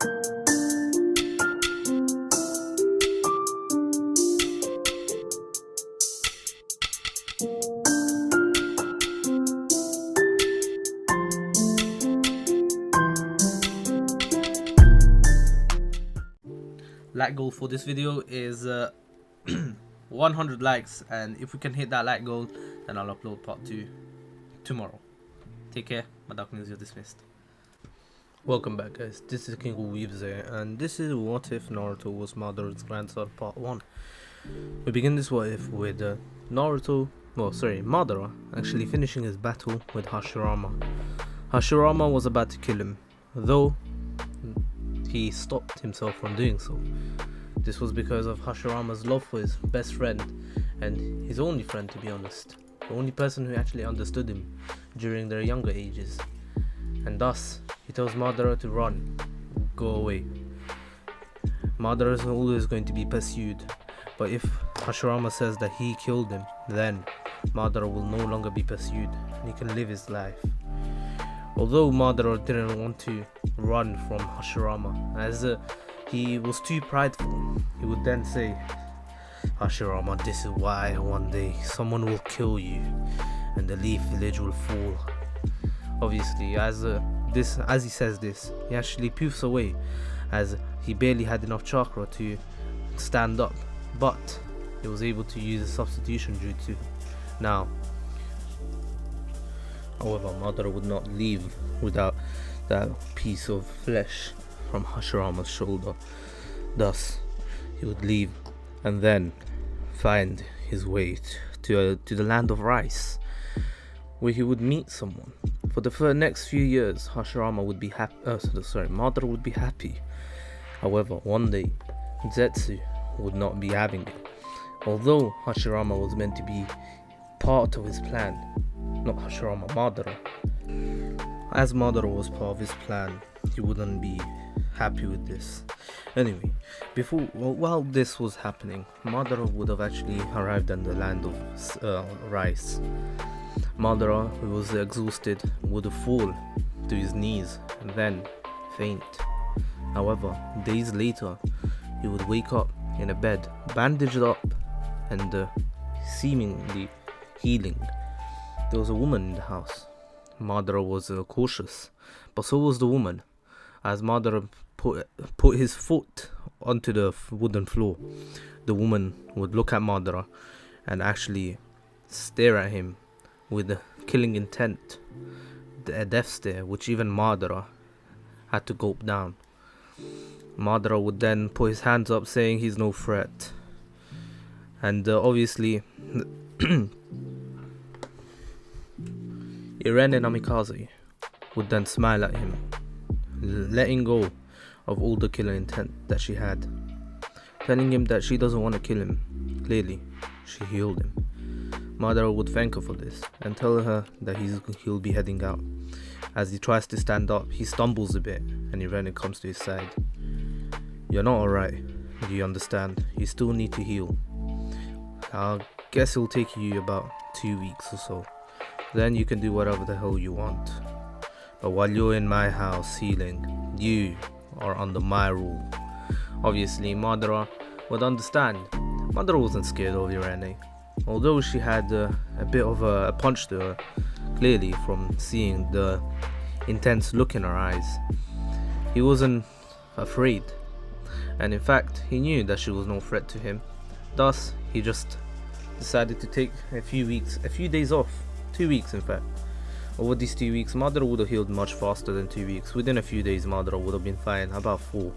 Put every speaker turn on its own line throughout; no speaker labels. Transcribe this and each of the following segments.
Like goal for this video is 100 likes, and if we can hit that like goal, then I'll upload part 2 tomorrow. Take care. My dark news, you're dismissed. Welcome back, guys. This is King Weaves here, and this is What If Naruto Was Madara's Grandson part 1. We begin this what if with Madara actually finishing his battle with Hashirama. Hashirama was about to kill him, though he stopped himself from doing so. This was because of Hashirama's love for his best friend, and his only friend, to be honest. The only person who actually understood him during their younger ages. And thus, he tells Madara to run, go away. Madara is always going to be pursued, but if Hashirama says that he killed him, then Madara will no longer be pursued, and he can live his life. Although Madara didn't want to run from Hashirama, as he was too prideful, he would then say, Hashirama, this is why one day someone will kill you and the Leaf Village will fall. Obviously, as he says this, he actually poofs away, as he barely had enough chakra to stand up, but he was able to use a substitution jutsu. Now, however, Madara would not leave without that piece of flesh from Hashirama's shoulder. Thus, he would leave and then find his way to the land of rice, where he would meet someone. For the next few years, Madara would be happy. However, one day, Zetsu would not be having it. Although Hashirama was meant to be part of his plan, not Hashirama, Madara. As Madara was part of his plan, he wouldn't be happy with this. Anyway, while this was happening, Madara would have actually arrived in the land of rice. Madara, who was exhausted, would have fallen to his knees and then faint. However, days later, he would wake up in a bed, bandaged up and seemingly healing. There was a woman in the house. Madara was cautious, but so was the woman. As Madara put his foot onto the wooden floor, the woman would look at Madara and actually stare at him with a killing intent, a death stare, which even Madara had to gulp down. Madara would then put his hands up, saying he's no threat, and obviously Irene Namikaze would then smile at him, letting go of all the killer intent that she had, telling him that she doesn't want to kill him. Clearly, she healed him. Madara would thank her for this and tell her that he'll be heading out. As he tries to stand up, he stumbles a bit and Irene comes to his side. You're not alright, do you understand? You still need to heal. I guess it'll take you about 2 weeks or so. Then you can do whatever the hell you want. But while you're in my house healing, you are under my rule. Obviously, Madara would understand. Madara wasn't scared of Irene, although she had a bit of a punch to her, clearly from seeing the intense look in her eyes. He wasn't afraid, and in fact, he knew that she was no threat to him. Thus, he just decided to take a few days off. 2 weeks, in fact. Over these 2 weeks, Madara would have healed much faster than 2 weeks. Within a few days, Madara would have been fine, about 4.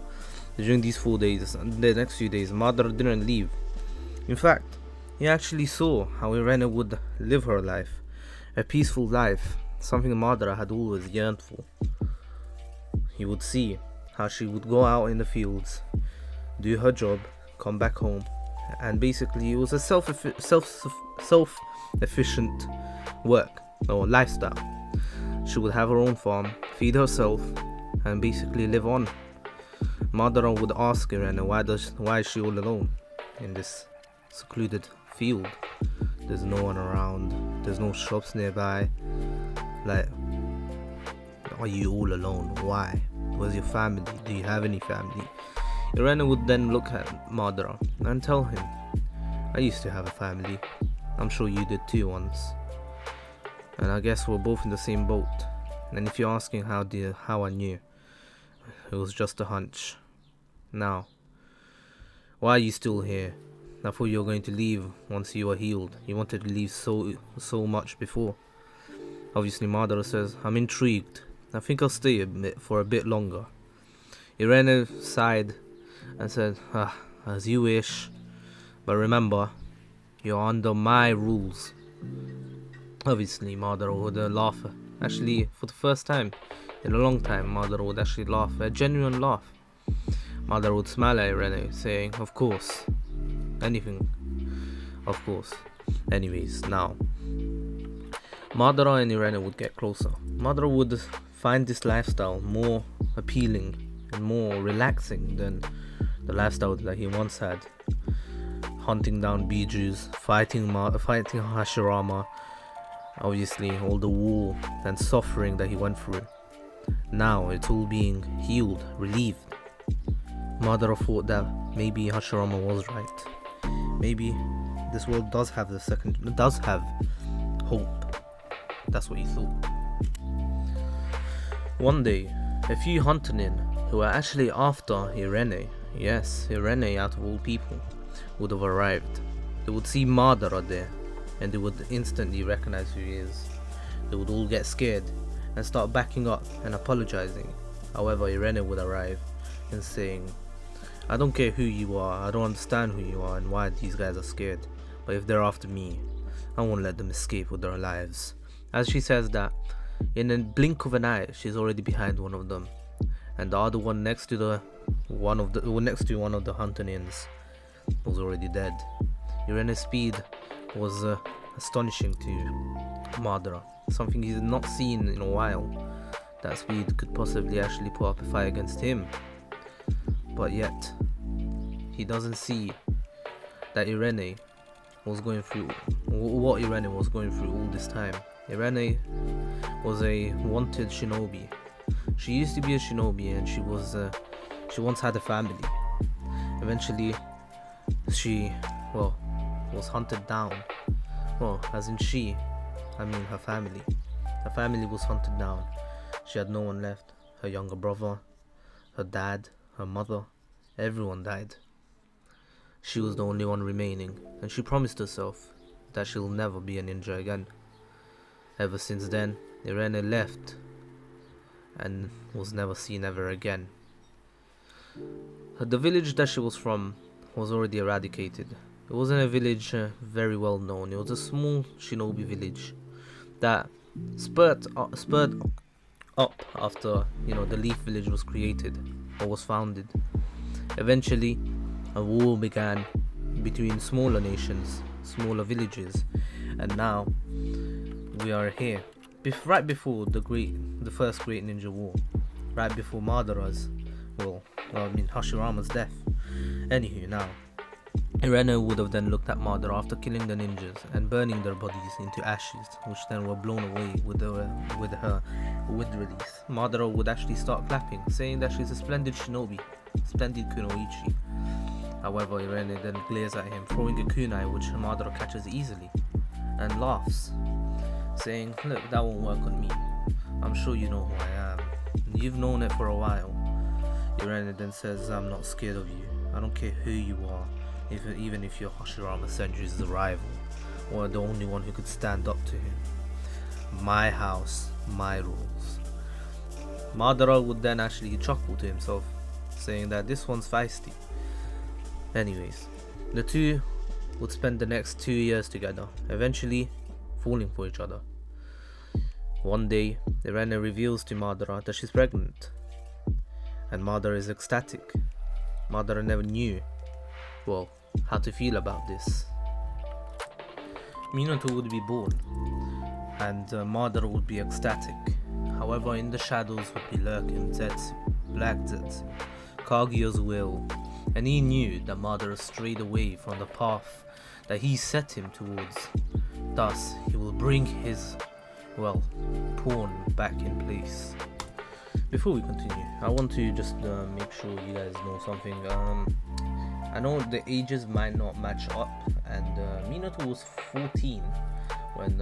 During these 4 days, the next few days, Madara didn't leave. In fact, he actually saw how Irene would live her life, a peaceful life, something Madara had always yearned for. He would see how she would go out in the fields, do her job, come back home, and basically it was a self-efficient work or lifestyle. She would have her own farm, feed herself, and basically live on. Madara would ask Irene why is she all alone in this secluded field. There's no one around, there's no shops nearby. Like, are you all alone? Why? Where's your family? Do you have any family? Irene would then look at Madara and tell him, I used to have a family. I'm sure you did too once. And I guess we're both in the same boat. And if you're asking how I knew, it was just a hunch. Now, why are you still here? I thought you were going to leave once you were healed. You wanted to leave so much before. Obviously Madara says, I'm intrigued. I think I'll stay for a bit longer. Irene sighed and said, as you wish. But remember, you're under my rules. Obviously Madara would laugh. Actually, for the first time in a long time, Madara would actually laugh. A genuine laugh. Madara would smile at Irene, saying, of course. Anything. Of course. Anyways, now Madara and Irene would get closer. Madara would find this lifestyle more appealing and more relaxing than the lifestyle that he once had. Hunting down Bijus, fighting Hashirama, obviously all the war and suffering that he went through. Now it's all being healed, relieved. Madara thought that maybe Hashirama was right. Maybe this world does have hope. That's what he thought. One day, a few huntsmen who were actually after Irene, yes, Irene out of all people, would have arrived. They would see Madara there, and they would instantly recognize who he is. They would all get scared and start backing up and apologizing. However, Irene would arrive and saying, I don't care who you are, I don't understand who you are and why these guys are scared, but if they're after me, I won't let them escape with their lives. As she says that, in a blink of an eye, she's already behind one of them, and the other one next to one of the hunter-nins was already dead. Irene's speed was astonishing to Madara, something he's not seen in a while. That speed could possibly actually put up a fight against him, but yet he doesn't see that Irene was going through what Irene was going through all this time. Irene was a wanted shinobi. She used to be a shinobi, and she once had a family. Eventually she was hunted down. As in her family. Her family was hunted down. She had no one left. Her younger brother, her dad, her mother, everyone died. She was the only one remaining, and she promised herself that she'll never be a ninja again. Ever since then, Irene left and was never seen ever again. The village that she was from was already eradicated. It wasn't a village very well known. It was a small shinobi village that spurred up after the Leaf Village was created or was founded. Eventually, a war began between smaller nations, smaller villages, and now we are here, right before the first Great Ninja War, right before Hashirama's death. Anywho, now Irene would have then looked at Madara after killing the ninjas and burning their bodies into ashes, which then were blown away with her wind release. Madara would actually start clapping, saying that she's a splendid shinobi, splendid kunoichi. However, Irene then glares at him, throwing a kunai which Madara catches easily, and laughs, saying, look, that won't work on me. I'm sure you know who I am. You've known it for a while. Irene then says, I'm not scared of you. I don't care who you are, even if you're Hashirama Senju's rival, or the only one who could stand up to him. My house, my rules. Madara would then actually chuckle to himself, saying that this one's feisty. Anyways, the two would spend the next 2 years together, eventually falling for each other. One day, Irene reveals to Madara that she's pregnant, and Madara is ecstatic. Madara never knew, how to feel about this. Minato would be born, and Madara would be ecstatic. However, in the shadows would be lurking Zetsu, Black Zetsu, Kaguya's will, and he knew that Madara strayed away from the path that he set him towards. Thus, he will bring his, pawn back in place. Before we continue, I want to just make sure you guys know something. I know the ages might not match up, and Minato was 14 when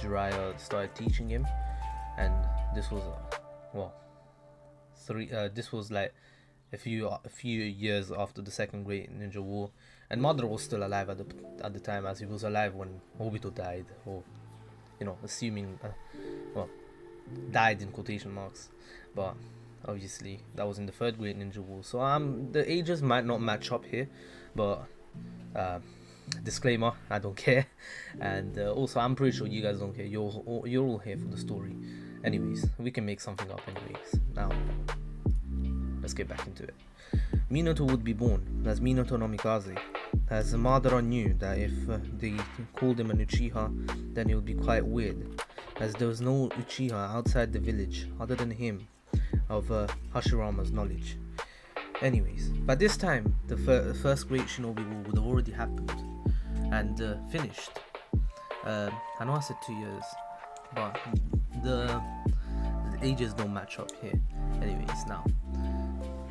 Jiraiya started teaching him, and this was this was like a few years after the Second Great Ninja War, and Madara was still alive at the time, as he was alive when Obito died, or assuming died in quotation marks, but obviously that was in the Third Great Ninja War. So the ages might not match up here, but disclaimer, I don't care, and also I'm pretty sure you guys don't care. You're all here for the story. Anyways, we can make something up anyways. Now let's get back into it. Minato would be born as Minato no Mikaze, as Madara knew that if they called him an Uchiha, then it would be quite weird, as there was no Uchiha outside the village other than him of Hashirama's knowledge. Anyways, by this time, the first Great Shinobi War would have already happened and finished. I know I said 2 years, but the ages don't match up here. Anyways, now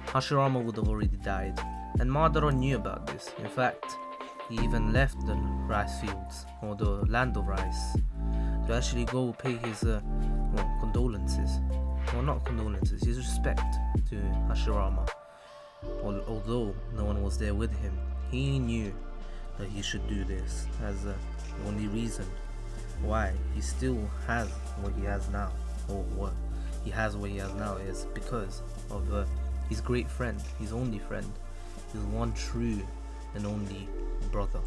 Hashirama would have already died, and Madara knew about this. In fact, he even left the rice fields, or the land of rice, to actually go pay his condolences. Well, not condolences, his respect to Hashirama. Although no one was there with him, he knew that he should do this, as the only reason why he still has what he has now, or what he has now, is because of his great friend, his only friend, his one true and only brother.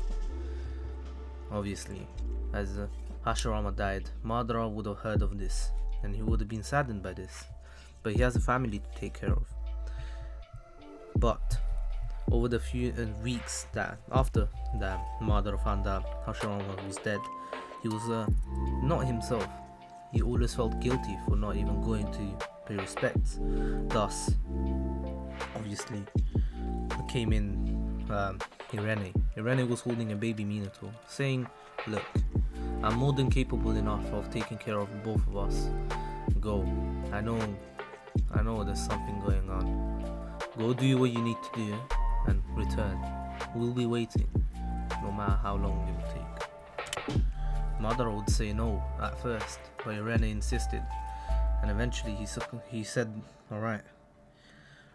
Obviously, as Hashirama died, Madara would have heard of this, and he would have been saddened by this, but he has a family to take care of. But over the few weeks that after that Madara found out Hashirama was dead, he was not himself. He always felt guilty for not even going to pay respects. Thus, obviously, came in Irene. Irene was holding a baby Minato, saying, "Look, I'm more than capable enough of taking care of both of us. Go. I know there's something going on. Go do what you need to do and return. We'll be waiting, no matter how long it will take." Madara would say no at first, but Irene insisted, and eventually he said, "Alright,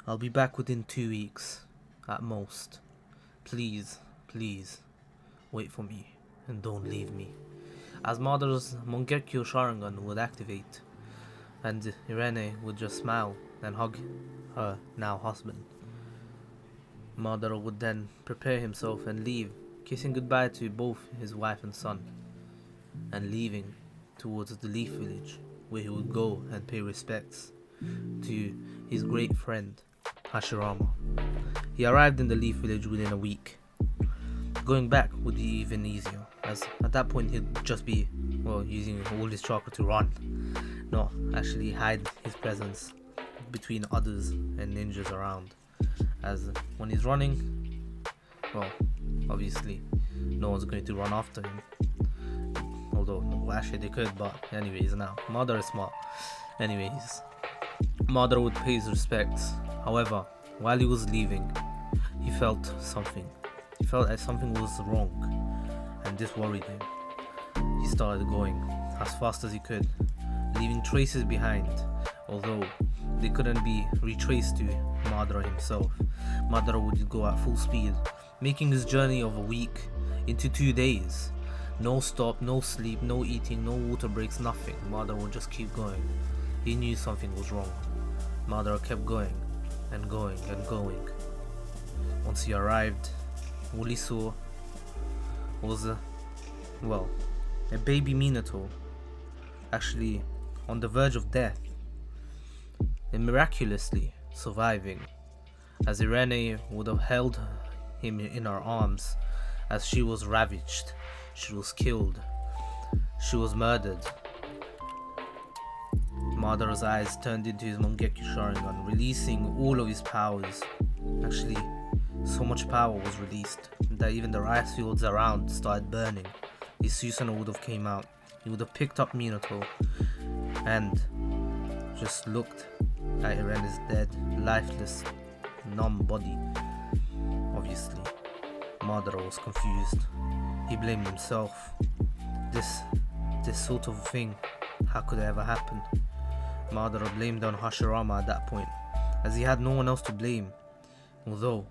I'll be back within 2 weeks, at most. Please, wait for me, and don't leave me." As Madara's Mangekyo Sharingan would activate, and Irene would just smile and hug her now husband. Madara would then prepare himself and leave, kissing goodbye to both his wife and son, and leaving towards the Leaf Village, where he would go and pay respects to his great friend Hashirama. He arrived in the Leaf Village within a week. Going back would be even easier, as at that point he'd just be using all his chakra to run, not actually hide his presence between others and ninjas around, as when he's running, obviously no one's going to run after him, although actually they could, but anyways, now Madara is smart. Anyways, Madara would pay his respects. However, while he was leaving, he felt something. He felt like something was wrong, and this worried him. He started going as fast as he could, leaving traces behind, although they couldn't be retraced to Madara himself. Madara would go at full speed, making his journey of a week into 2 days. No stop, no sleep, no eating, no water breaks, nothing. Madara would just keep going. He knew something was wrong. Madara kept going and going and going. Once he arrived, all he saw was a baby Minato, actually on the verge of death, and miraculously surviving, as Irene would have held him in her arms, as she was ravaged, she was killed, she was murdered. Madara's eyes turned into his Mangekyo Sharingan, releasing all of his powers. Actually, so much power was released that even the rice fields around started burning. His Susanoo would have came out. He would have picked up Minato and just looked at Irene's dead, lifeless, numb body. Obviously, Madara was confused. He blamed himself. This sort of thing, how could it ever happen? Madara blamed on Hashirama at that point, as he had no one else to blame. Although,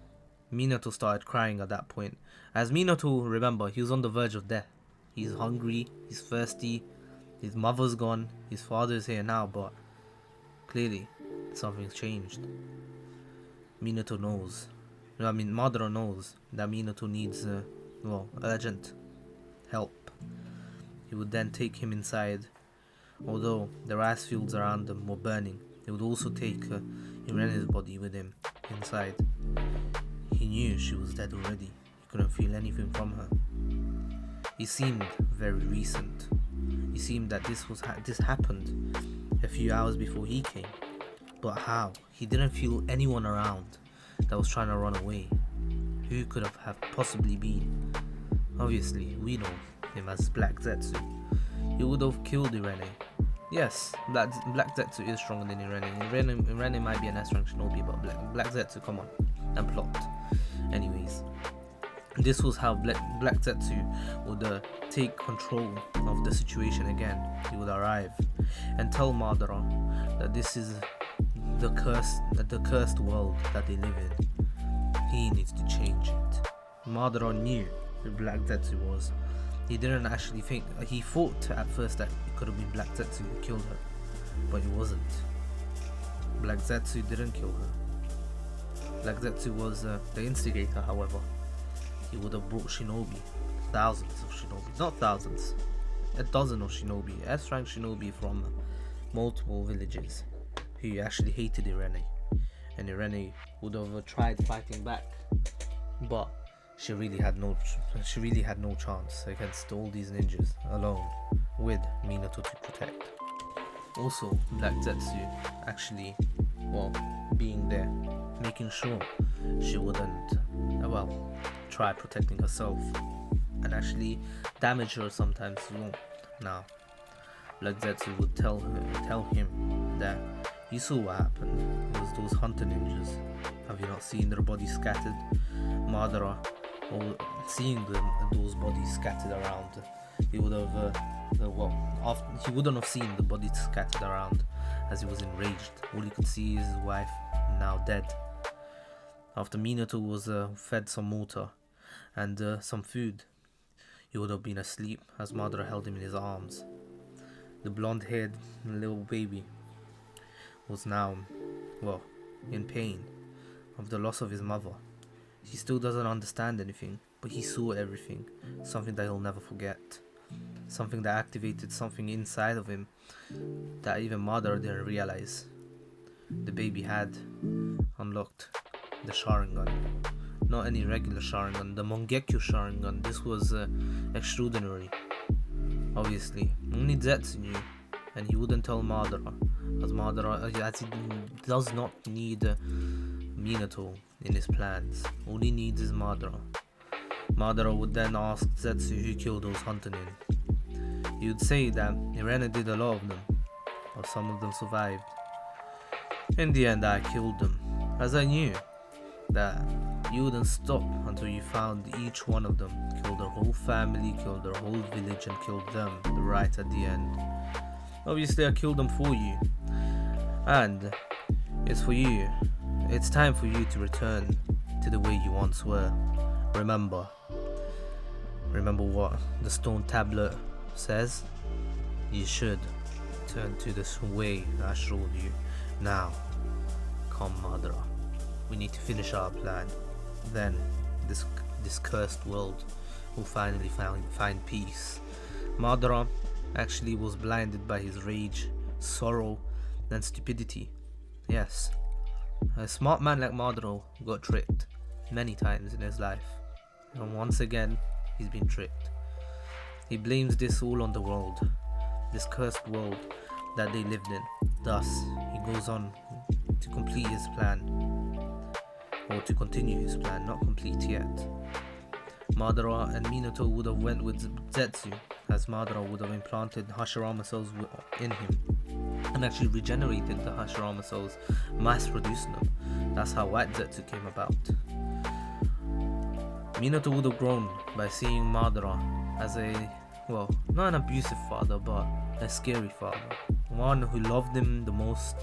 Minato started crying at that point. As Minato, remember, he was on the verge of death. He's hungry, he's thirsty, his mother's gone, his father's here now, but clearly, something's changed. Madara knows that Minato needs, urgent help. He would then take him inside. Although the rice fields around them were burning, he would also take Irene's body with him inside. He knew she was dead already. He couldn't feel anything from her. It seemed very recent. It seemed that this happened a few hours before he came. But how? He didn't feel anyone around that was trying to run away. Who could have possibly been? Obviously, we know him as Black Zetsu. He would have killed Irene. Yes, Black Zetsu is stronger than Irene. Irene might be an S-rank shinobi, but Black Zetsu, come on, and plot. Anyways, this was how Black Zetsu would take control of the situation again. He would arrive and tell Madara that this is the cursed world that they live in. He needs to change it. Madara knew who Black Zetsu was. He didn't actually think. He thought at first that it could have been Black Zetsu who killed her, but it wasn't. Black Zetsu didn't kill her. Black Zetsu was the instigator, however. He would have brought shinobi, thousands of shinobi, not thousands, a dozen of shinobi, S-rank shinobi from multiple villages who actually hated Irene, and Irene would have tried fighting back, but she really had no chance against all these ninjas alone, with Minato to protect. Also, Black Zetsu actually, being there, making sure she wouldn't, try protecting herself and actually damage her sometimes as well. Now, Black Zetsu would tell him that you saw what happened. It was those hunter ninjas. Have you not seen their bodies scattered? Madara, or seeing those bodies scattered around, he would have, he wouldn't have seen the bodies scattered around, as he was enraged. All he could see is his wife, now dead. After Minato was fed some water and some food, he would have been asleep as Madara held him in his arms. The blonde-haired little baby was now, in pain of the loss of his mother. He still doesn't understand anything, but he saw everything, something that he'll never forget, something that activated something inside of him that even Madara didn't realize. The baby had unlocked the Sharingan, not any regular Sharingan, the Mangekyo Sharingan. This was extraordinary. Obviously, only Zetsu knew, and he wouldn't tell Madara, as he does not need Minato in his plans. All he needs is Madara. Madara would then ask Zetsu who killed those hunter nin. He would say that Irene did a lot of them, or some of them survived. In the end, I killed them, as I knew that you wouldn't stop until you found each one of them, killed their whole family, killed their whole village, and killed them right at the end. Obviously, I killed them for you, and it's for you. It's time for you to return to the way you once were. Remember what the stone tablet says? You should turn to this way I showed you. Now, come Madara. We need to finish our plan. Then, this cursed world will finally find peace. Madara actually was blinded by his rage, sorrow, and stupidity. Yes, a smart man like Madara got tricked many times in his life, and once again he's been tricked. He blames this all on the world, this cursed world that they lived in. Thus, he goes on to complete his plan, or to continue his plan, not complete yet. Madara and Minato would have went with Zetsu, as Madara would have implanted Hashirama cells in him, and actually regenerated the Hashirama souls, mass producing them. That's how White Zetsu came about. Minato would have grown by seeing Madara as a, well, not an abusive father, but a scary father. One who loved him the most,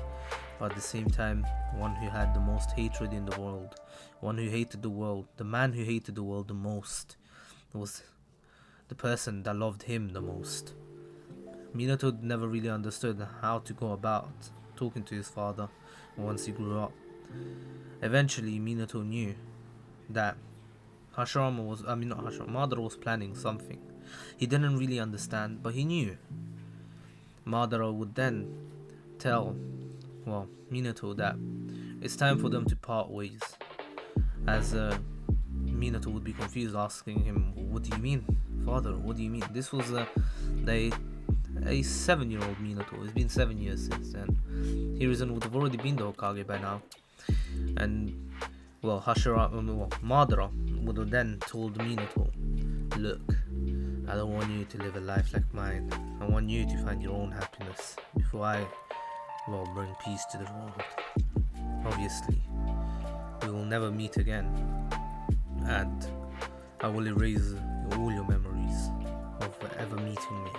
but at the same time, one who had the most hatred in the world. One who hated the world. The man who hated the world the most was the person that loved him the most. Minato never really understood how to go about talking to his father once he grew up. Eventually, Minato knew that Madara was planning something. He didn't really understand, but he knew. Madara would then tell, Minato that it's time for them to part ways. As Minato would be confused, asking him, "What do you mean, father? What do you mean?" This was a 7-year-old Minato. It's been 7 years since then. Hiruzen would have already been the Hokage by now. And, Madara would have then told Minato, "Look, I don't want you to live a life like mine. I want you to find your own happiness before I, bring peace to the world. Obviously, we will never meet again, and I will erase all your memories of ever meeting me.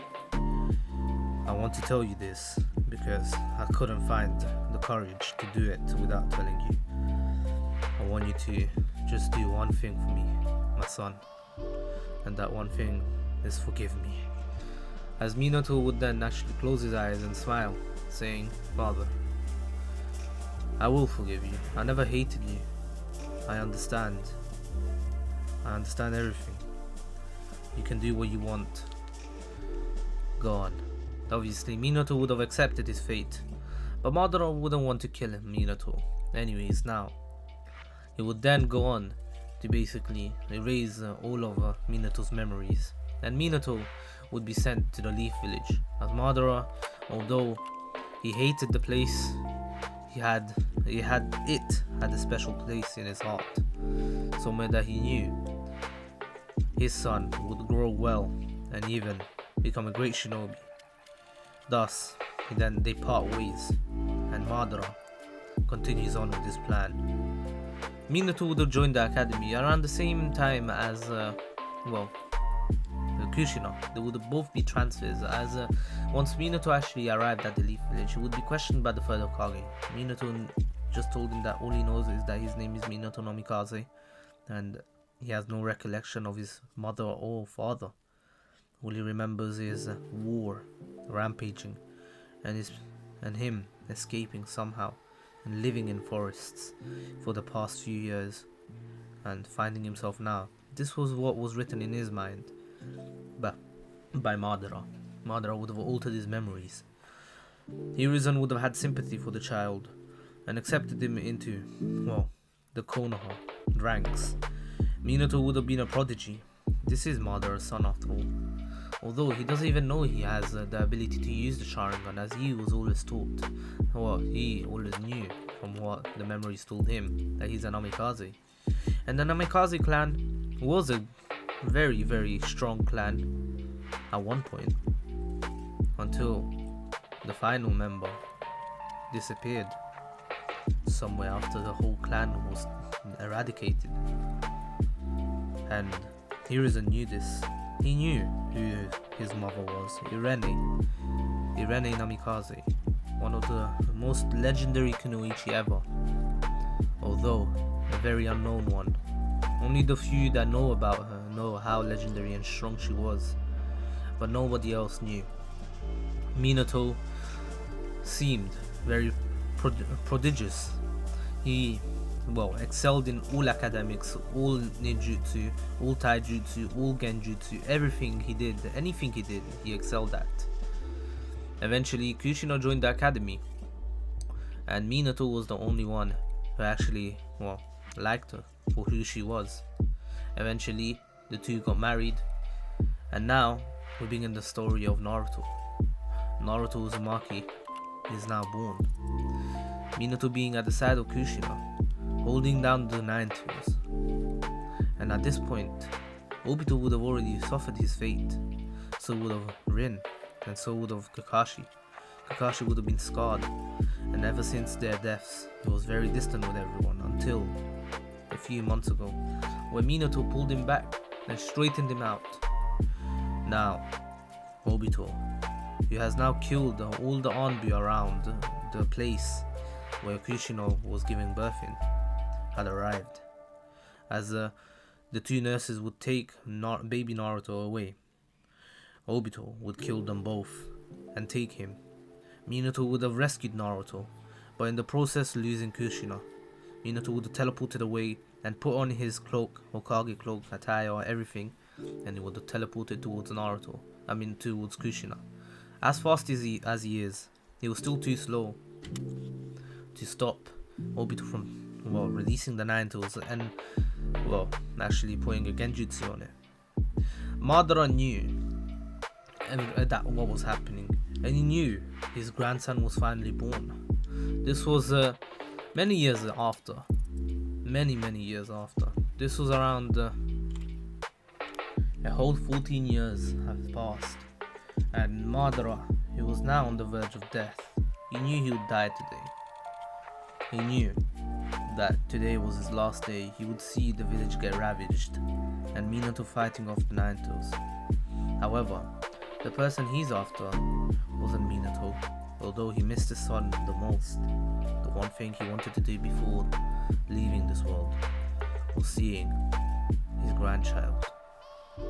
I want to tell you this because I couldn't find the courage to do it without telling you. I want you to just do one thing for me, my son, and that one thing is forgive me." As Minato would then actually close his eyes and smile, saying, "Father, I will forgive you. I never hated you. I understand. I understand everything. You can do what you want. Go on." Obviously, Minato would have accepted his fate, but Madara wouldn't want to kill Minato anyways now. He would then go on to basically erase all of Minato's memories, and Minato would be sent to the Leaf Village, as Madara, although he hated the place, he had a special place in his heart, somewhere that he knew his son would grow well and even become a great shinobi. Thus, they part ways, and Madara continues on with his plan. Minato would have joined the academy around the same time as, Kushina. They would both be transfers, as once Minato actually arrived at the Leaf Village, he would be questioned by the third Hokage. Minato just told him that all he knows is that his name is Minato Namikaze, and he has no recollection of his mother or father. All he remembers is war, rampaging, and him escaping somehow and living in forests for the past few years and finding himself now. This was what was written in his mind, but by Madara. Madara would have altered his memories. Hiruzen would have had sympathy for the child and accepted him into, the Konoha ranks. Minato would have been a prodigy. This is Madara's son after all. Although he doesn't even know he has the ability to use the Sharingan, as he was always taught. He always knew from what the memories told him, that he's a Namikaze. And the Namikaze clan was a very, very strong clan at one point, until the final member disappeared somewhere after the whole clan was eradicated. And Hiruzen knew this. He knew who his mother was, Irene Namikaze, one of the most legendary kunoichi ever, although a very unknown one. Only the few that know about her know how legendary and strong she was, but nobody else knew. Minato seemed very prodigious. He excelled in all academics, all ninjutsu, all taijutsu, all genjutsu, everything he did, anything he did, he excelled at. Eventually, Kushina joined the academy, and Minato was the only one who actually, liked her for who she was. Eventually, the two got married, and now we begin the story of Naruto. Naruto Uzumaki is now born. Minato being at the side of Kushina, holding down the Nine Tails. And at this point, Obito would have already suffered his fate, so would have Rin, and so would have Kakashi. Kakashi would have been scarred, and ever since their deaths, he was very distant with everyone until a few months ago, when Minato pulled him back and straightened him out. Now, Obito, who has now killed all the Anbu around the place where Kushina was giving birth in, had arrived. As the two nurses would take baby Naruto away, Obito would kill them both and take him. Minato would have rescued Naruto, but in the process losing Kushina. Minato would have teleported away and put on his cloak, Hokage cloak, attire, everything, and he would have teleported towards towards Kushina. As fast as he is, he was still too slow to stop Obito from, releasing the Nine Tails and, actually putting a Genjutsu on it. Madara knew that what was happening, and he knew his grandson was finally born. This was many years after. This was around a whole 14 years have passed, and Madara, who was now on the verge of death, he knew he would die today. He knew that today was his last day. He would see the village get ravaged, and Minato fighting off the Nine Tails. However, the person he's after wasn't Minato, although he missed his son the most. The one thing he wanted to do before leaving this world was seeing his grandchild,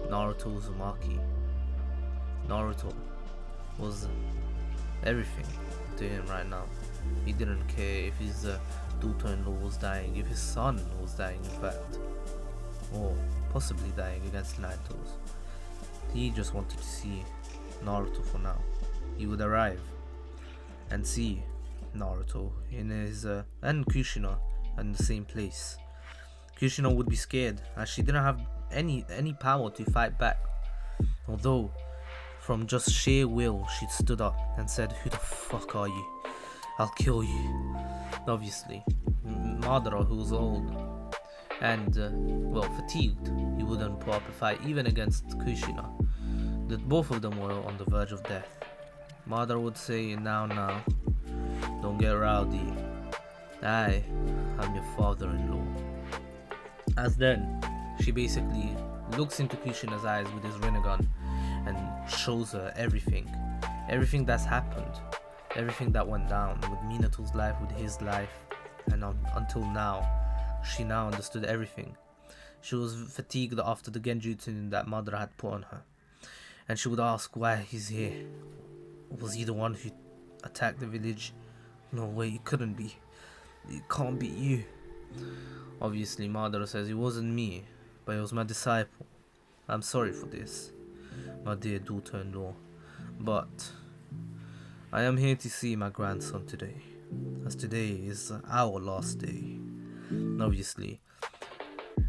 Naruto Uzumaki. Naruto was everything to him right now. He didn't care if his daughter-in-law was dying, if his son was dying in fact, or possibly dying against Nine Tails. He just wanted to see Naruto for now. He would arrive and see Naruto in his and Kushina in the same place. Kushina would be scared as she didn't have any power to fight back, although from just sheer will she stood up and said, "Who the fuck are you? I'll kill you." Obviously, Madara, who was old and fatigued, he wouldn't put up a fight even against Kushina. That both of them were on the verge of death. Madara would say, now, don't get rowdy. I am your father-in-law." As then, she basically looks into Kushina's eyes with his Rinnegan and shows her everything that's happened, everything that went down with Minato's life, with his life, and until now, she now understood everything. She was fatigued after the Genjutsu that Madara had put on her, and she would ask why he's here. Was he the one who attacked the village? No way, it couldn't be. It can't be you. Obviously, Madara says, "It wasn't me, but it was my disciple. I'm sorry for this, my dear daughter-in-law, but I am here to see my grandson today, as today is our last day." Obviously,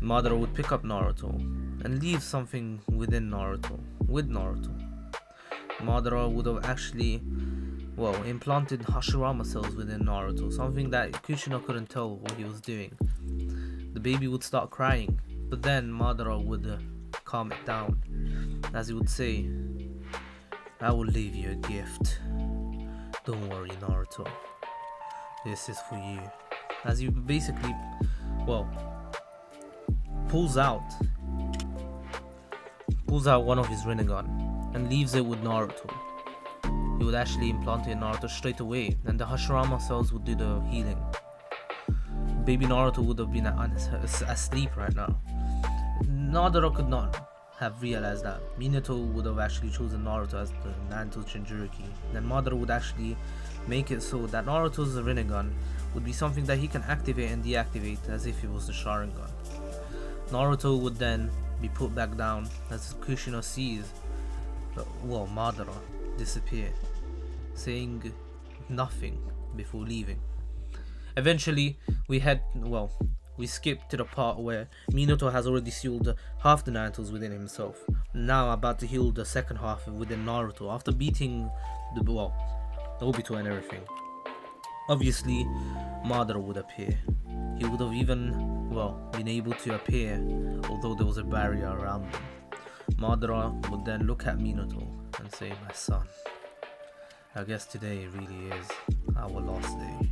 Madara would pick up Naruto and leave something with Naruto. Madara would have actually, implanted Hashirama cells within Naruto, something that Kushina couldn't tell what he was doing. The baby would start crying, but then Madara would calm it down, as he would say, "I will leave you a gift. Don't worry, Naruto. This is for you." As he basically, pulls out one of his Rinnegan and leaves it with Naruto. He would actually implant it in Naruto straight away, and the Hashirama cells would do the healing. Baby Naruto would have been asleep right now. Madara could not have realized that. Minato would have actually chosen Naruto as the Nine Tails Jinchuriki. Then Madara would actually make it so that Naruto's Rinnegan would be something that he can activate and deactivate as if it was the Sharingan. Naruto would then be put back down as Kushina sees Madara disappear, saying nothing before leaving. Eventually, we skip to the part where Minato has already sealed half the Nine Tails within himself, now about to heal the second half within Naruto after beating Obito and everything. Obviously, Madara would appear. He would have even, been able to appear, although there was a barrier around him. Madara would then look at Minato and say, "My son, I guess today really is our last day.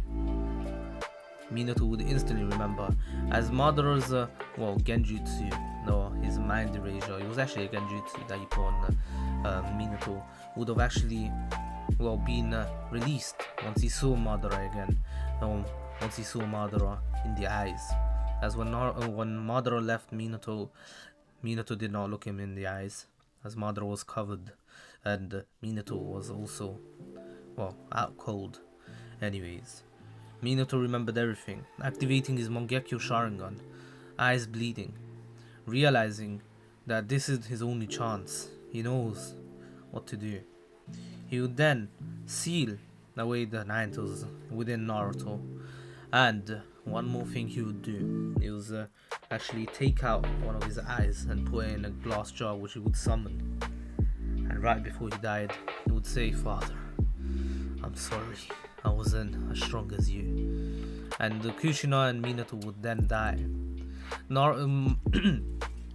Minato would instantly remember as Madara's genjutsu, no, his mind erasure. It was actually a genjutsu that he put on Minato. Would have actually been released once he saw Madara again. Once he saw Madara in the eyes. As when Madara left Minato, Minato did not look him in the eyes, as Madara was covered, and Minato was also out cold. Anyways, Minato remembered everything, activating his Mangekyo Sharingan, eyes bleeding, realizing that this is his only chance. He knows what to do. He would then seal away the Ninetales within Naruto, and one more thing he would do is actually take out one of his eyes and put it in a glass jar which he would summon. And right before he died, he would say, "Father, I'm sorry, I wasn't as strong as you." And Kushina and Minato would then die.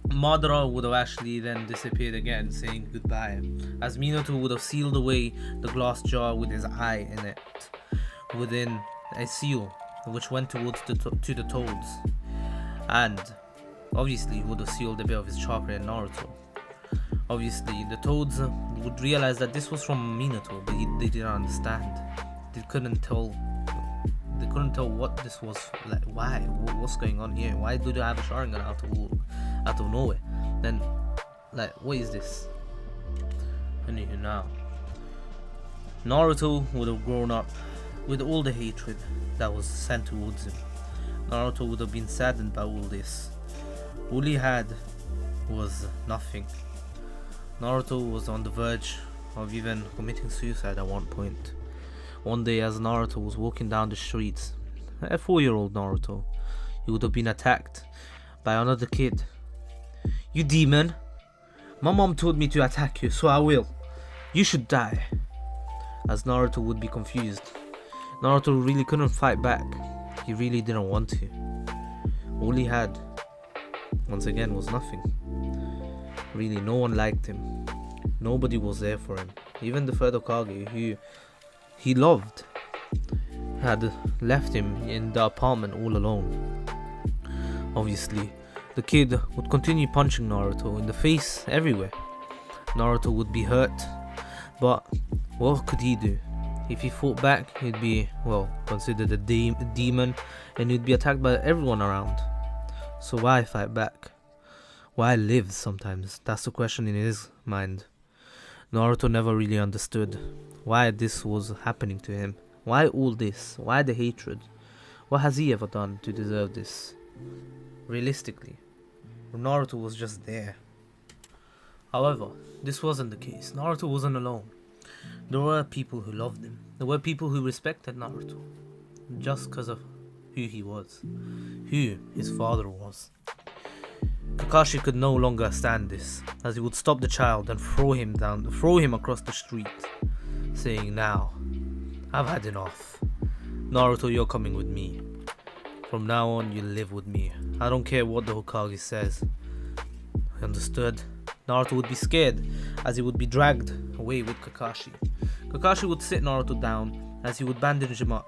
Madara would have actually then disappeared again, saying goodbye, as Minato would have sealed away the glass jar with his eye in it, within a seal which went towards to the Toads, and obviously he would have sealed a bit of his chakra in Naruto. Obviously, the Toads would realize that this was from Minato, but they didn't understand. They couldn't tell what this was like. Why? What's going on here? Why do they have a Sharingan out of nowhere? Then, what is this? Anywho, now Naruto would have grown up with all the hatred that was sent towards him. Naruto would have been saddened by all this. All he had was nothing. Naruto was on the verge of even committing suicide at one point. One day, as Naruto was walking down the streets, a 4-year-old Naruto, he would have been attacked by another kid. "You demon! My mom told me to attack you, so I will. You should die." As Naruto would be confused, Naruto really couldn't fight back. He really didn't want to. All he had, once again, was nothing. Really, no one liked him. Nobody was there for him. Even the third Hokage, who he loved, had left him in the apartment all alone. Obviously, the kid would continue punching Naruto in the face everywhere. Naruto would be hurt, but what could he do? If he fought back, he'd be, considered a demon, and he'd be attacked by everyone around. So why fight back? Why live sometimes? That's the question in his mind. Naruto never really understood why this was happening to him. Why all this? Why the hatred? What has he ever done to deserve this? Realistically, Naruto was just there. However, this wasn't the case. Naruto wasn't alone. There were people who loved him. There were people who respected Naruto, just because of who he was, who his father was. Kakashi could no longer stand this, as he would stop the child and throw him across the street, saying, "Now, I've had enough. Naruto, you're coming with me. From now on, you'll live with me. I don't care what the Hokage says." Understood? Naruto would be scared, as he would be dragged away with Kakashi. Kakashi would sit Naruto down, as he would bandage him up.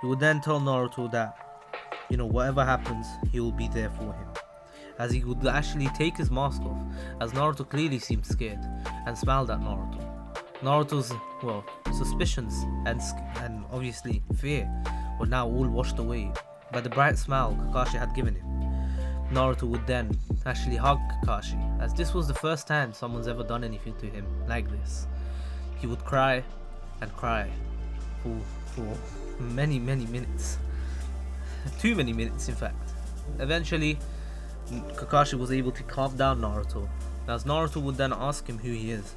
He would then tell Naruto that, whatever happens, he will be there for him. As he would actually take his mask off, as Naruto clearly seemed scared, and smiled at Naruto. Naruto's, suspicions and obviously fear were now all washed away by the bright smile Kakashi had given him. Naruto would then actually hug Kakashi, as this was the first time someone's ever done anything to him like this. He would cry and cry for many minutes. Too many minutes, in fact. Eventually, Kakashi was able to calm down Naruto, as Naruto would then ask him who he is.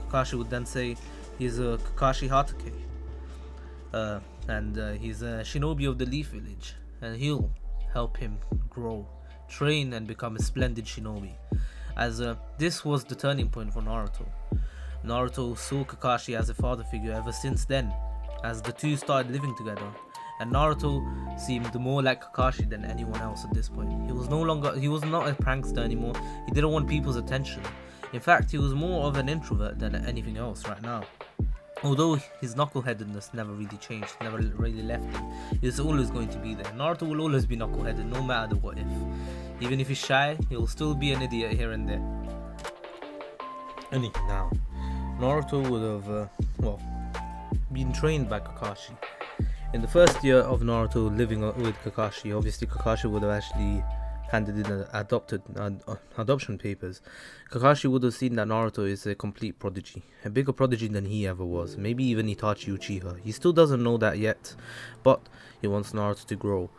Kakashi would then say he's a Kakashi Hatake, and he's a shinobi of the Leaf Village, and he'll help him grow, train, and become a splendid shinobi. As this was the turning point for Naruto. Naruto saw Kakashi as a father figure ever since then, as the two started living together, and Naruto seemed more like Kakashi than anyone else at this point. He was not a prankster anymore. He didn't want people's attention. In fact, he was more of an introvert than anything else right now. Although his knuckleheadedness never really changed, never really left him, it's always going to be there. Naruto will always be knuckleheaded no matter the what if. Even if he's shy, he'll still be an idiot here and there. Anyway, now, Naruto would have, been trained by Kakashi. In the first year of Naruto living with Kakashi, obviously Kakashi would have actually handed in adoption papers. Kakashi would have seen that Naruto is a complete prodigy, a bigger prodigy than he ever was, maybe even Itachi Uchiha. He still doesn't know that yet, but he wants Naruto to grow.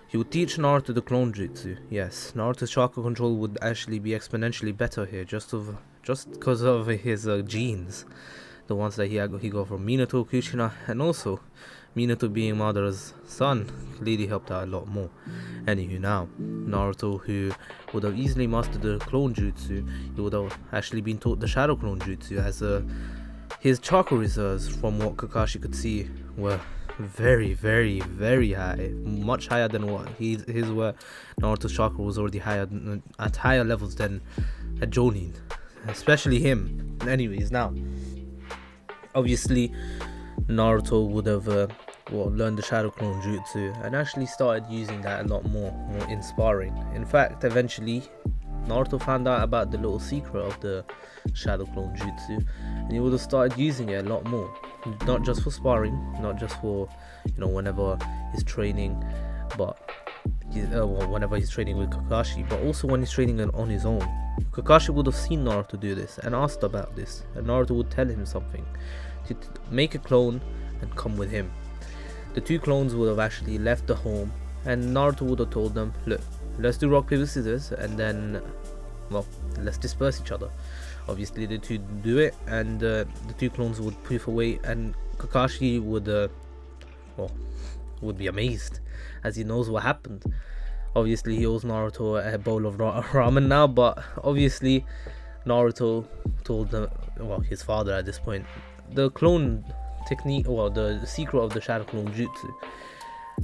He would teach Naruto the clone jutsu. Yes, Naruto's chakra control would actually be exponentially better here, just because of his genes, the ones that he got from Minato, Kushina, and also Minato being Madara's son clearly helped out a lot more. Anywho, now, Naruto, who would have easily mastered the clone jutsu, he would have actually been taught the shadow clone jutsu, as his chakra reserves, from what Kakashi could see, were very, very, very high, much higher than what his were. Naruto's chakra was already at higher levels than a Jonin, especially him. Anyways, now, obviously, Naruto would have learned the Shadow Clone Jutsu and actually started using that a lot more in sparring. In fact, eventually, Naruto found out about the little secret of the Shadow Clone Jutsu, and he would have started using it a lot more. Not just for sparring, not just for, whenever he's training, but whenever he's training with Kakashi, but also when he's training on his own. Kakashi would have seen Naruto do this and asked about this, and Naruto would tell him something to make a clone and come with him. The two clones would have actually left the home, and Naruto would have told them, look, let's do rock, paper, scissors, and then, let's disperse each other. Obviously, the two do it, and the two clones would poof away, and Kakashi would be amazed, as he knows what happened. Obviously, he owes Naruto a bowl of ramen now, but obviously, Naruto told his father at this point, the clone technique, the secret of the Shadow Clone Jutsu.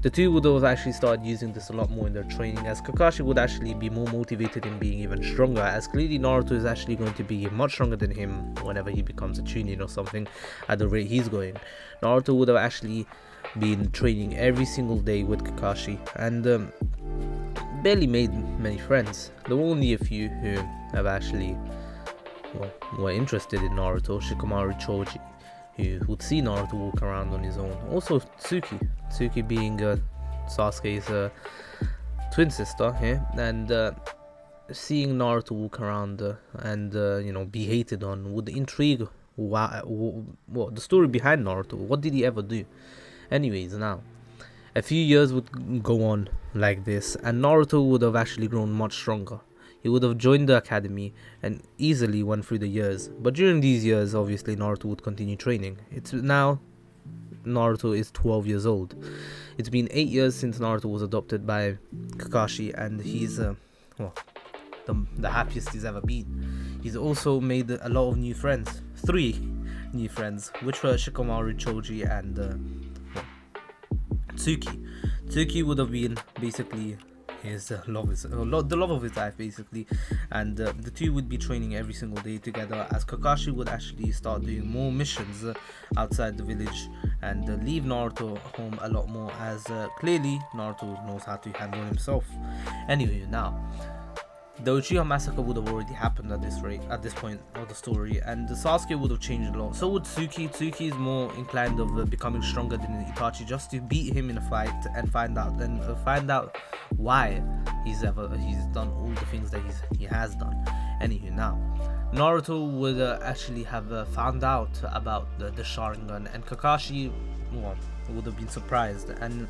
The two would have actually started using this a lot more in their training, as Kakashi would actually be more motivated in being even stronger, as clearly Naruto is actually going to be much stronger than him whenever he becomes a Chunin or something, at the rate he's going. Naruto would have actually been training every single day with Kakashi, and barely made many friends. There were only a few who have actually were interested in Naruto. Shikamaru Choji, who would see Naruto walk around on his own. Also Tsuki being Sasuke's twin sister here, and seeing Naruto walk around and be hated on would intrigue the story behind Naruto. What did he ever do? Anyways, now, a few years would go on like this, and Naruto would have actually grown much stronger. He would have joined the academy and easily went through the years. But during these years, obviously, Naruto would continue training. It's now Naruto is 12 years old. It's been 8 years since Naruto was adopted by Kakashi, and he's the happiest he's ever been. He's also made a lot of new friends. 3 new friends, which were Shikamaru Choji and Tsuki. Tsuki would have been basically the love of his life, basically, and the two would be training every single day together, as Kakashi would actually start doing more missions outside the village and leave Naruto home a lot more, as clearly Naruto knows how to handle himself. Anyway, now, the Uchiha massacre would have already happened at this point of the story, and the Sasuke would have changed a lot. So would Tsuki. Tsuki is more inclined of becoming stronger than Itachi, just to beat him in a fight and find out why he's done all the things that he has done. Anywho, now, Naruto would actually have found out about the Sharingan, and Kakashi would have been surprised. And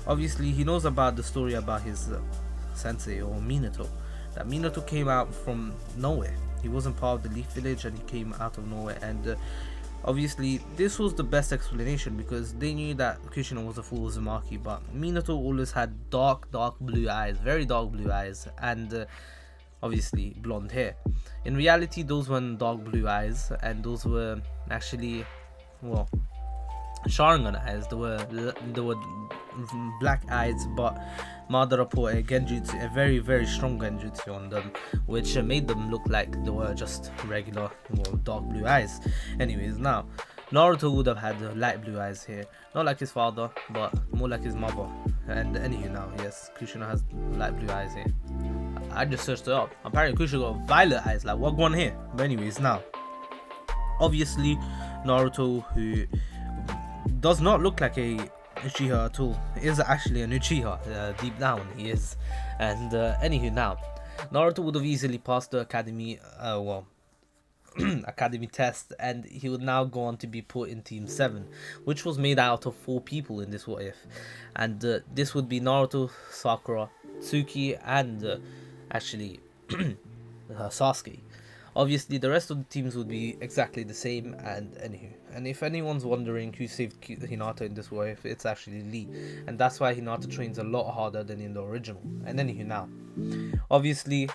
obviously, he knows about the story about his sensei, or Minato. That Minato came out from nowhere. He wasn't part of the Leaf Village, and he came out of nowhere. And obviously, this was the best explanation, because they knew that Kushina was a full Uzumaki, but Minato always had dark blue eyes, very dark blue eyes, and obviously blonde hair. In reality, those weren't dark blue eyes, and those were actually, Sharingan eyes. They were black eyes, but Madara put a genjutsu, a very, very strong genjutsu on them, which made them look like they were just regular, dark blue eyes. Anyways, now, Naruto would have had light blue eyes here, not like his father, but more like his mother. And anywho, now yes, Kushina has light blue eyes here. I just searched it up. Apparently, Kushina got violet eyes. Like, what going here? But anyways, now obviously Naruto, who does not look like a Uchiha at all, is actually an Uchiha. Deep down, he is. And anywho, now Naruto would have easily passed the academy. Academy test, and he would now go on to be put in Team 7, which was made out of 4 people in this what if, and this would be Naruto, Sakura, Tsuki, and actually Sasuke. Obviously the rest of the teams would be exactly the same. And anywho, and if anyone's wondering who saved Hinata in this what if, it's actually Lee, and that's why Hinata trains a lot harder than in the original. And anywho, now obviously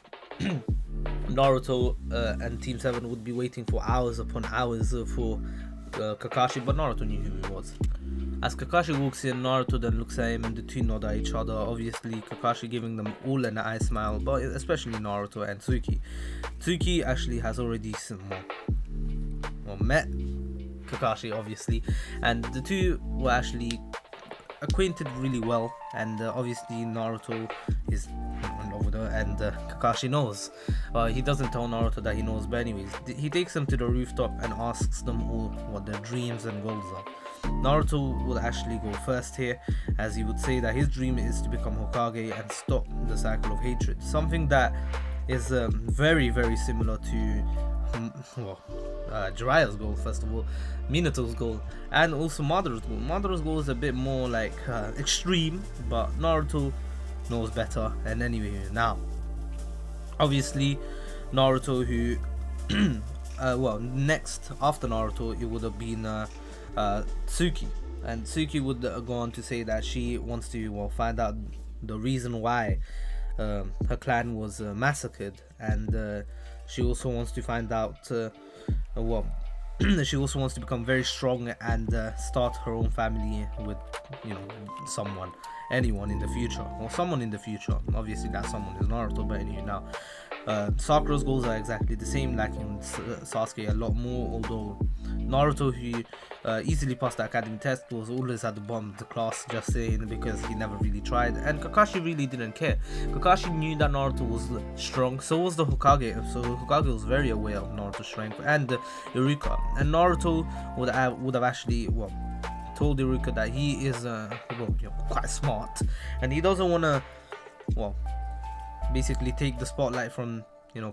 Naruto and Team 7 would be waiting for hours upon hours for Kakashi, but Naruto knew who he was. As Kakashi walks in, Naruto then looks at him and the two nod at each other, obviously Kakashi giving them all an eye smile, but especially Naruto and Tsuki. Tsuki actually has already met Kakashi, obviously, and the two were actually acquainted really well, and obviously Naruto is over there, and Kakashi knows. He doesn't tell Naruto that he knows, but anyways, he takes them to the rooftop and asks them all what their dreams and goals are. Naruto will actually go first here, as he would say that his dream is to become Hokage and stop the cycle of hatred, something that is very similar to Jiraiya's goal, first of all, Minato's goal, and also Madara's goal. Madara's goal is a bit more like extreme, but Naruto knows better. And anyway, now obviously Naruto, who next after Naruto, it would have been Tsuki, and Tsuki would go on to say that she wants to find out the reason why her clan was massacred, and she also wants to find out she also wants to become very strong and start her own family with anyone in the future, or someone in the future. Obviously that someone is Naruto, but anyway, now Sakura's goals are exactly the same, lacking Sasuke a lot more, although Naruto, who easily passed the academy test, was always at the bottom of the class, just saying, because he never really tried, and Kakashi really didn't care. Kakashi knew that Naruto was strong, so was the Hokage, so Hokage was very aware of Naruto's strength, and Iruka, and Naruto would have actually told Iruka that he is quite smart, and he doesn't want to basically take the spotlight from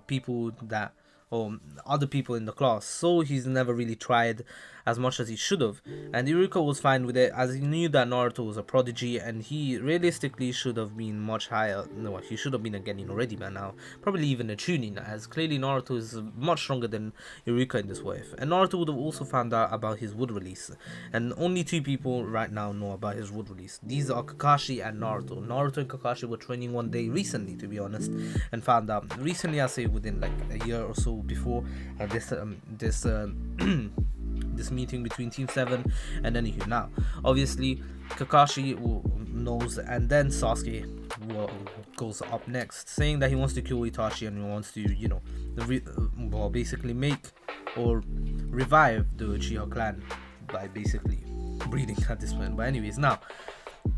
people that, or other people in the class, so he's never really tried as much as he should have. And Iruka was fine with it, as he knew that Naruto was a prodigy, and he realistically should have been much higher. No, he should have been a Genin already by now, probably even a Chunin, as clearly Naruto is much stronger than Iruka in this wave. And Naruto would have also found out about his wood release, and only 2 people right now know about his wood release. These are Kakashi and Naruto. Naruto and Kakashi were training one day recently, to be honest, and found out recently, I say within like a year or so before this meeting between Team 7 and anywho. Now obviously Kakashi knows, and then Sasuke goes up next, saying that he wants to kill Itachi, and he wants to basically make or revive the Uchiha clan by basically breeding at this point. But anyways, now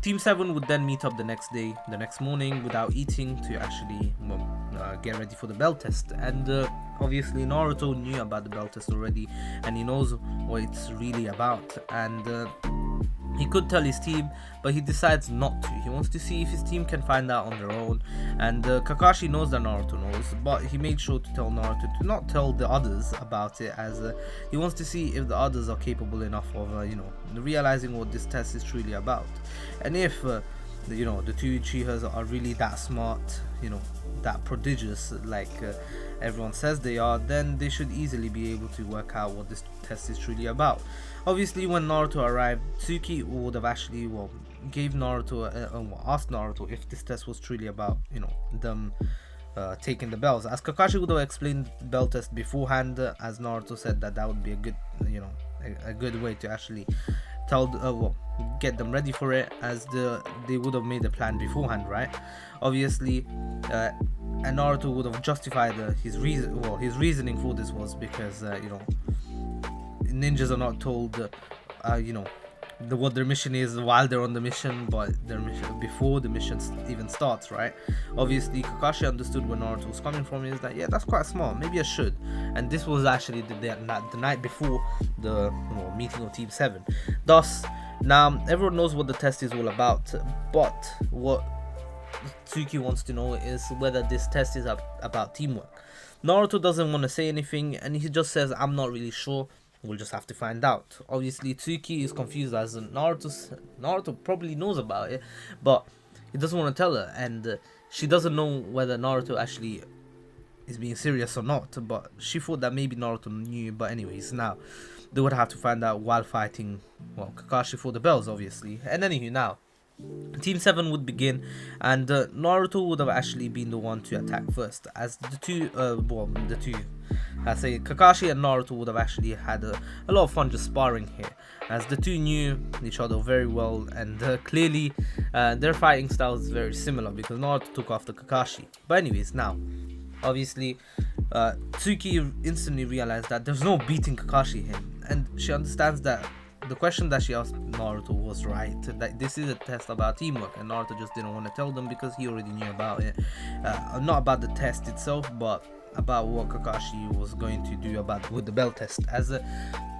Team 7 would then meet up the next morning without eating, to actually get ready for the bell test. And obviously Naruto knew about the bell test already, and he knows what it's really about, and he could tell his team, but he decides not to. He wants to see if his team can find out on their own, and Kakashi knows that Naruto knows, but he made sure to tell Naruto to not tell the others about it, as he wants to see if the others are capable enough of realizing what this test is truly about. And if the 2 Uchihas are really that smart, that prodigious, like everyone says they are, then they should easily be able to work out what this test is truly about. Obviously, when Naruto arrived, Tsuki would have actually gave Naruto asked Naruto if this test was truly about them taking the bells, as Kakashi would have explained the bell test beforehand, as Naruto said that would be a good a good way to actually get them ready for it, as they would have made a plan beforehand, right? Obviously, and Naruto would have justified his reasoning for this was because ninjas are not told, what their mission is while they're on the mission, but their mission before the mission even starts, right? Obviously, Kakashi understood where Naruto was coming from. Is that, yeah, that's quite smart. Maybe I should. And this was actually the night before the meeting of Team 7. Thus, now everyone knows what the test is all about, but what Tsuki wants to know is whether this test is about teamwork. Naruto doesn't want to say anything, and he just says, I'm not really sure. We'll just have to find out. Obviously, Tsuki is confused, as Naruto probably knows about it, but he doesn't want to tell her, and she doesn't know whether Naruto actually is being serious or not, but she thought that maybe Naruto knew. But anyways, now they would have to find out while fighting, Kakashi for the bells, obviously. And anywho, now Team 7 would begin, and Naruto would have actually been the one to attack first, as Kakashi and Naruto would have actually had a lot of fun just sparring here, as the two knew each other very well, and clearly their fighting styles is very similar, because Naruto took after Kakashi. But anyways, now obviously Tsuki instantly realized that there's no beating Kakashi here, and she understands that the question that she asked Naruto was right, that this is a test about teamwork, and Naruto just didn't want to tell them because he already knew about it. Not about the test itself, but about what Kakashi was going to do with the bell test, as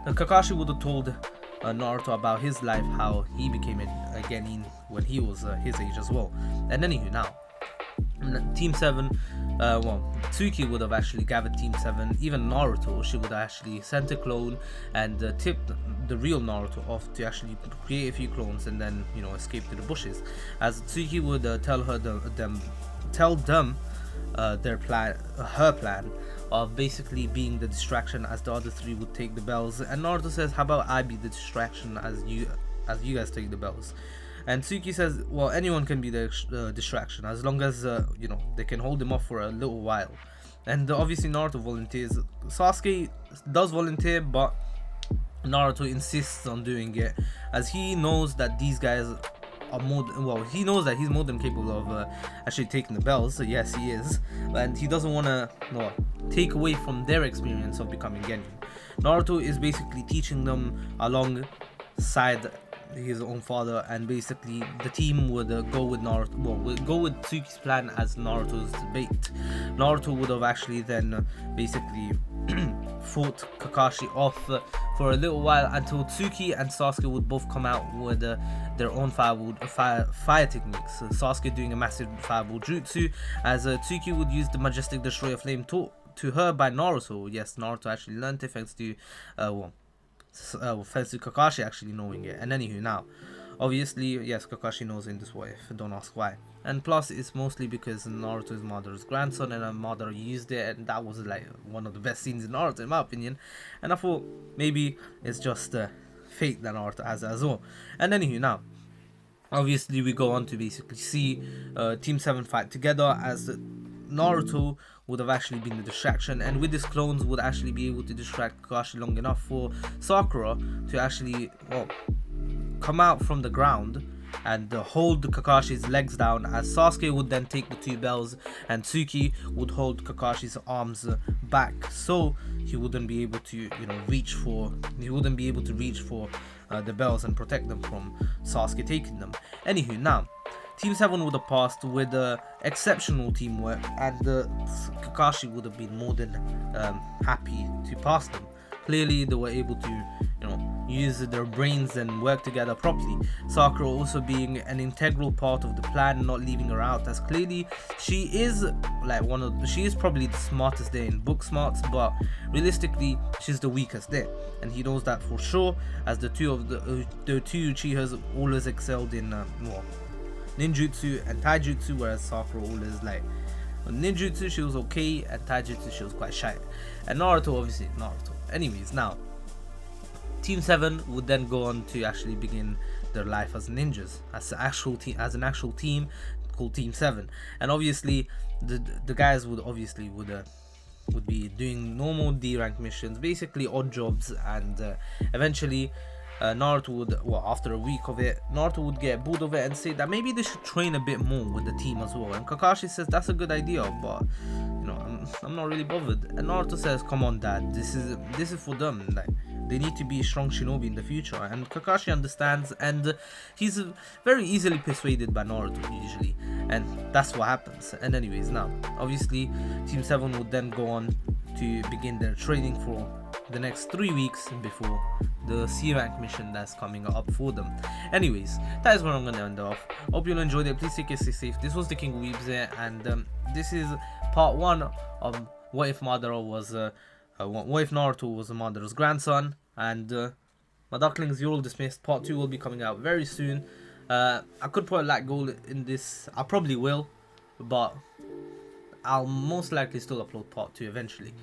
Kakashi would have told Naruto about his life, how he became a genin when he was his age as well. And anywho, now Team 7, Tsuki would have actually gathered Team 7, even Naruto. She would have actually sent a clone and tipped the real Naruto off to actually create a few clones and then, escape to the bushes. As Tsuki would tell them her plan of basically being the distraction, as the other three would take the bells. And Naruto says, how about I be the distraction as you guys take the bells? And Tsuki says, well, anyone can be the distraction as long as they can hold him off for a little while. And obviously Naruto volunteers. Sasuke does volunteer, but Naruto insists on doing it, as he knows that these guys are he knows that he's more than capable of actually taking the bells. So yes, he is, and he doesn't want to take away from their experience of becoming genin. Naruto is basically teaching them alongside his own father, and basically the team would go with Tsuki's plan as Naruto's bait. Naruto would have actually then basically fought Kakashi off for a little while until Tsuki and Sasuke would both come out with their own fire techniques. Sasuke doing a massive fireball jutsu, as Tsuki would use the majestic destroyer flame taught to her by Naruto. Yes, Naruto actually learned it thanks to Kakashi actually knowing it. And anywho, now obviously, yes, Kakashi knows in this way, don't ask why. And plus, it's mostly because Naruto is Madara's grandson, and her mother used it, and that was like one of the best scenes in Naruto, in my opinion. And I thought maybe it's just fate that Naruto has as well. And anywho, now obviously we go on to basically see Team 7 fight together, as Naruto would have actually been the distraction, and with his clones would actually be able to distract Kakashi long enough for Sakura to actually come out from the ground and hold Kakashi's legs down, as Sasuke would then take the two bells and Tsuki would hold Kakashi's arms back, so he wouldn't be able to reach for the bells and protect them from Sasuke taking them. Anywho, now Team 7 would have passed with exceptional teamwork, and Kakashi would have been more than happy to pass them. Clearly, they were able to, use their brains and work together properly. Sakura also being an integral part of the plan, not leaving her out, as clearly she is she is probably the smartest there in book smarts, but realistically, she's the weakest there, and he knows that for sure, as the two Uchihas always excelled in ninjutsu and taijutsu, whereas Sakura always ninjutsu she was okay, and taijutsu she was quite shy, and Naruto obviously Naruto. Anyways, now Team 7 would then go on to actually begin their life as ninjas, as an actual team called Team 7, and obviously the guys would be doing normal D rank missions, basically odd jobs, and eventually Naruto would, after a week of it, Naruto would get bored of it and say that maybe they should train a bit more with the team as well. And Kakashi says that's a good idea, but I'm not really bothered. And Naruto says, come on dad, this is for them, They need to be a strong shinobi in the future, and Kakashi understands, and he's very easily persuaded by Naruto usually, and that's what happens. And anyways, now obviously Team 7 would then go on to begin their training for the next 3 weeks before the C rank mission that's coming up for them. Anyways, that is where I'm gonna end off. Hope you all enjoyed it. Please take care, stay safe. This was the King Weebs here, and this is part 1 of what if Madara was what if Naruto was Madara's grandson. And my ducklings, you're all dismissed. Part 2 will be coming out very soon. I could put a like goal in this. I probably will, but I'll most likely still upload part 2 eventually.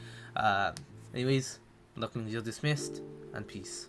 Anyways, ducklings, you're dismissed, and peace.